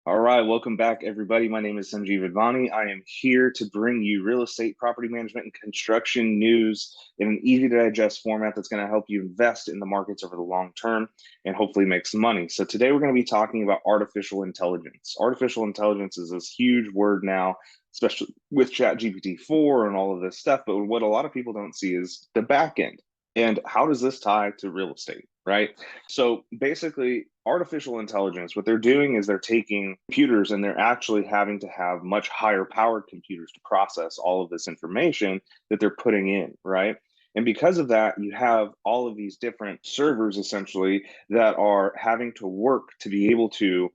All right, welcome back, everybody. My name is Sanjeev Advani. I am here to bring you real estate, property management, and construction news in an easy to digest format that's going to help you invest in the markets over the long term and hopefully make some money. So, today we're going to be talking about artificial intelligence. Artificial intelligence is this huge word now, especially with ChatGPT 4 and all of this stuff. But what a lot of people don't see is the back end. And how does this tie to real estate, right? So basically, artificial intelligence, what they're doing is they're taking computers and they're actually having to have much higher powered computers to process all of this information that they're putting in, right? And because of that, you have all of these different servers essentially that are having to work to be able to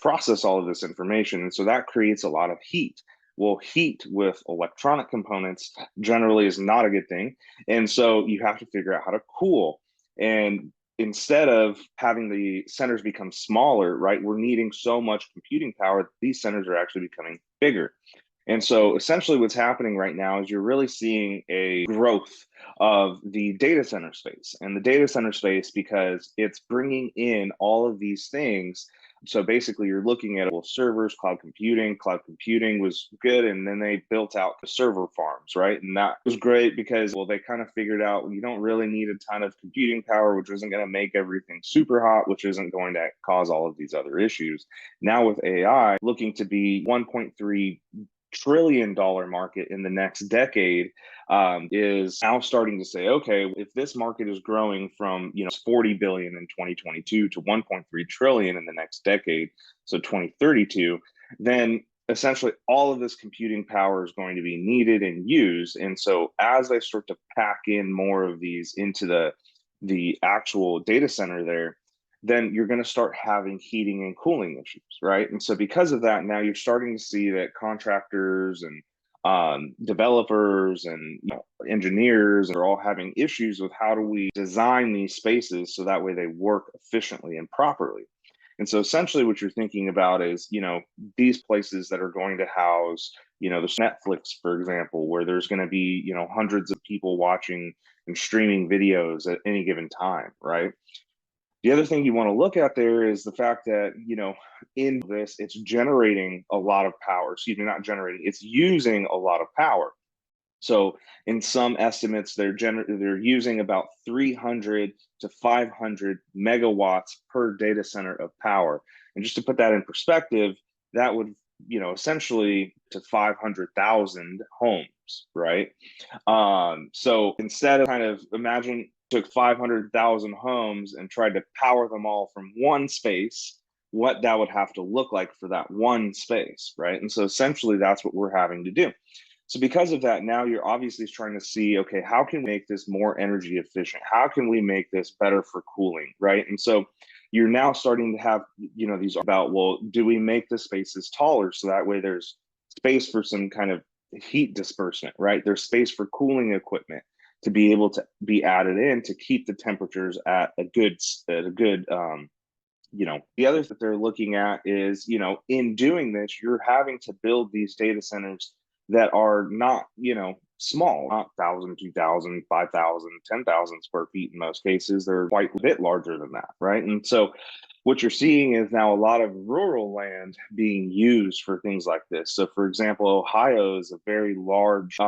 process all of this information. And so that creates a lot of heat. Well, heat with electronic components generally is not a good thing. And so you have to figure out how to cool. And instead of having the centers become smaller, right, we're needing so much computing power that these centers are actually becoming bigger. And so essentially what's happening right now is you're really seeing a growth of the data center space and the data center space because it's bringing in all of these things. So basically you're looking at well, servers, cloud computing. Cloud computing was good. And then they built out the server farms, right? And that was great because, well, they kind of figured out well, you don't really need a ton of computing power, which isn't going to make everything super hot, which isn't going to cause all of these other issues. Now with AI looking to be 1.3 trillion-dollar market in the next decade is now starting to say, okay, if this market is growing from 40 billion in 2022 to 1.3 trillion in the next decade, so 2032, then essentially all of this computing power is going to be needed and used. And so as they start to pack in more of these into the actual data center there, then you're going to start having heating and cooling issues, right? And so because of that, now you're starting to see that contractors and developers and engineers are all having issues with how do we design these spaces so that way they work efficiently and properly. And so essentially what you're thinking about is, these places that are going to house, there's Netflix, for example, where there's going to be, hundreds of people watching and streaming videos at any given time, right? The other thing you want to look at there is the fact that, in this, it's generating a lot of power. Excuse me, not generating, it's using a lot of power. So in some estimates, they're using about 300 to 500 megawatts per data center of power. And just to put that in perspective, that would, essentially to 500,000 homes, right? So instead of kind of imagine took 500,000 homes and tried to power them all from one space, what that would have to look like for that one space, right? And so essentially that's what we're having to do. So because of that, now you're obviously trying to see, okay, how can we make this more energy efficient? How can we make this better for cooling, right? And so you're now starting to have, these about, well, do we make the spaces taller so that way there's space for some kind of heat disbursement, right? There's space for cooling equipment to be able to be added in to keep the temperatures at a good the other that they're looking at is, in doing this, you're having to build these data centers that are not, small, not 1,000, 2,000, 5,000, 10,000 square feet in most cases. They're quite a bit larger than that, right? And so what you're seeing is now a lot of rural land being used for things like this. So for example, Ohio is a very large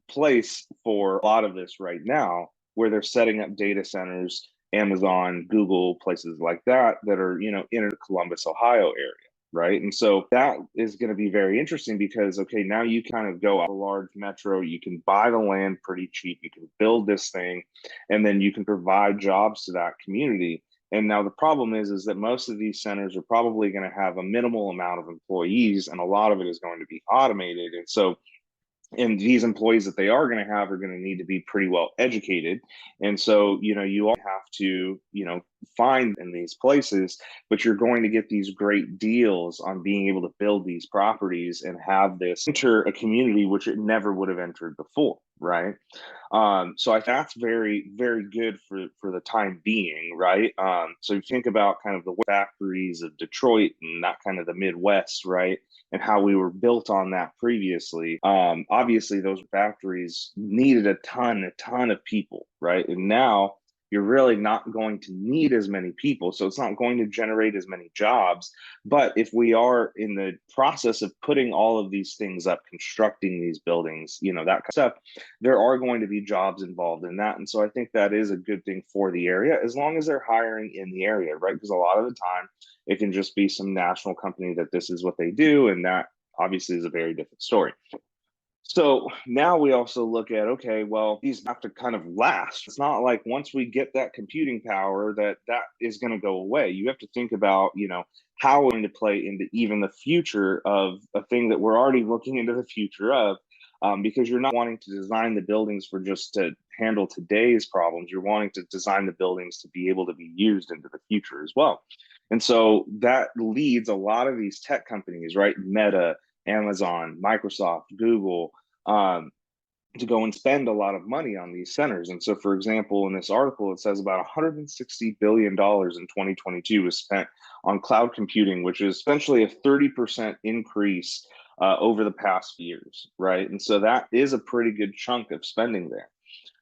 place for a lot of this right now, where they're setting up data centers, Amazon, Google, places like that are, in the Columbus, Ohio area, right? And so that is going to be very interesting because, okay, now you kind of go out a large metro, you can buy the land pretty cheap, you can build this thing, and then you can provide jobs to that community. And now the problem is that most of these centers are probably going to have a minimal amount of employees, and a lot of it is going to be automated. And so and these employees that they are going to have are going to need to be pretty well educated. And so you all have to find in these places, but you're going to get these great deals on being able to build these properties and have this enter a community which it never would have entered before, right? So that's very, very good for the time being, right? So you think about kind of the factories of Detroit and that kind of the Midwest, right? And how we were built on that previously. Obviously, those factories needed a ton of people, right? And now you're really not going to need as many people. So it's not going to generate as many jobs. But if we are in the process of putting all of these things up, constructing these buildings, that kind of stuff, there are going to be jobs involved in that. And so I think that is a good thing for the area, as long as they're hiring in the area, right? Because a lot of the time it can just be some national company that this is what they do. And that obviously is a very different story. So now we also look at, okay, well, these have to kind of last. It's not like once we get that computing power that is going to go away. You have to think about, how we're going to play into even the future of a thing that we're already looking into the future of, because you're not wanting to design the buildings for just to handle today's problems. You're wanting to design the buildings to be able to be used into the future as well. And so that leads a lot of these tech companies, right? Meta, Amazon, Microsoft, Google, to go and spend a lot of money on these centers. And so, for example, in this article, it says about $160 billion in 2022 was spent on cloud computing, which is essentially a 30% increase over the past few years, right? And so that is a pretty good chunk of spending there.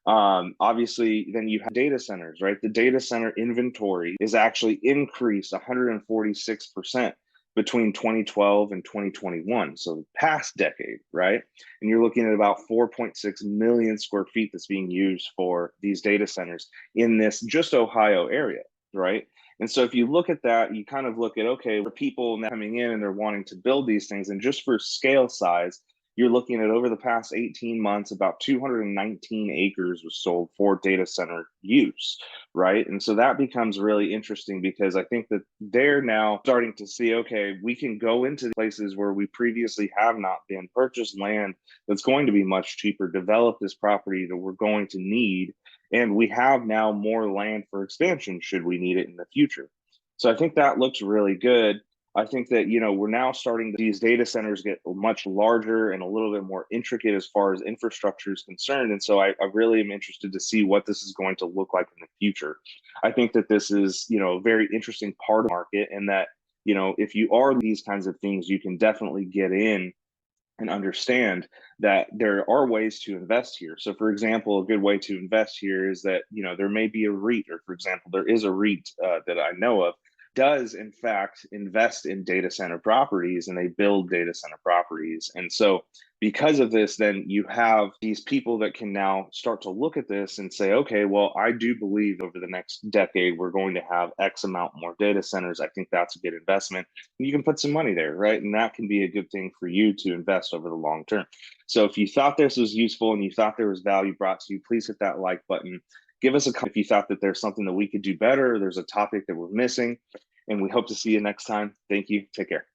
Obviously, then you have data centers, right? The data center inventory is actually increased 146% between 2012 and 2021, so the past decade, right? And you're looking at about 4.6 million square feet that's being used for these data centers in this just Ohio area, right? And so if you look at that, you kind of look at, okay, for people now coming in and they're wanting to build these things, and just for scale size, you're looking at over the past 18 months, about 219 acres was sold for data center use, right? And so that becomes really interesting, because I think that they're now starting to see, okay, we can go into places where we previously have not been, purchase land that's going to be much cheaper, develop this property that we're going to need, and we have now more land for expansion should we need it in the future. So I think that looks really good. I think that, we're now starting, these data centers get much larger and a little bit more intricate as far as infrastructure is concerned. And so I really am interested to see what this is going to look like in the future. I think that this is, a very interesting part of the market, and that, if you are these kinds of things, you can definitely get in and understand that there are ways to invest here. So, for example, a good way to invest here is that, there may be a REIT, or for example, there is a REIT that I know of, does in fact invest in data center properties, and they build data center properties. And so because of this, then you have these people that can now start to look at this and say, okay, well, I do believe over the next decade we're going to have X amount more data centers. I think that's a good investment, and you can put some money there, right? And that can be a good thing for you to invest over the long term. So if you thought this was useful and you thought there was value brought to you, please hit that like button. Give us a comment if you thought that there's something that we could do better, or there's a topic that we're missing, and we hope to see you next time. Thank you. Take care.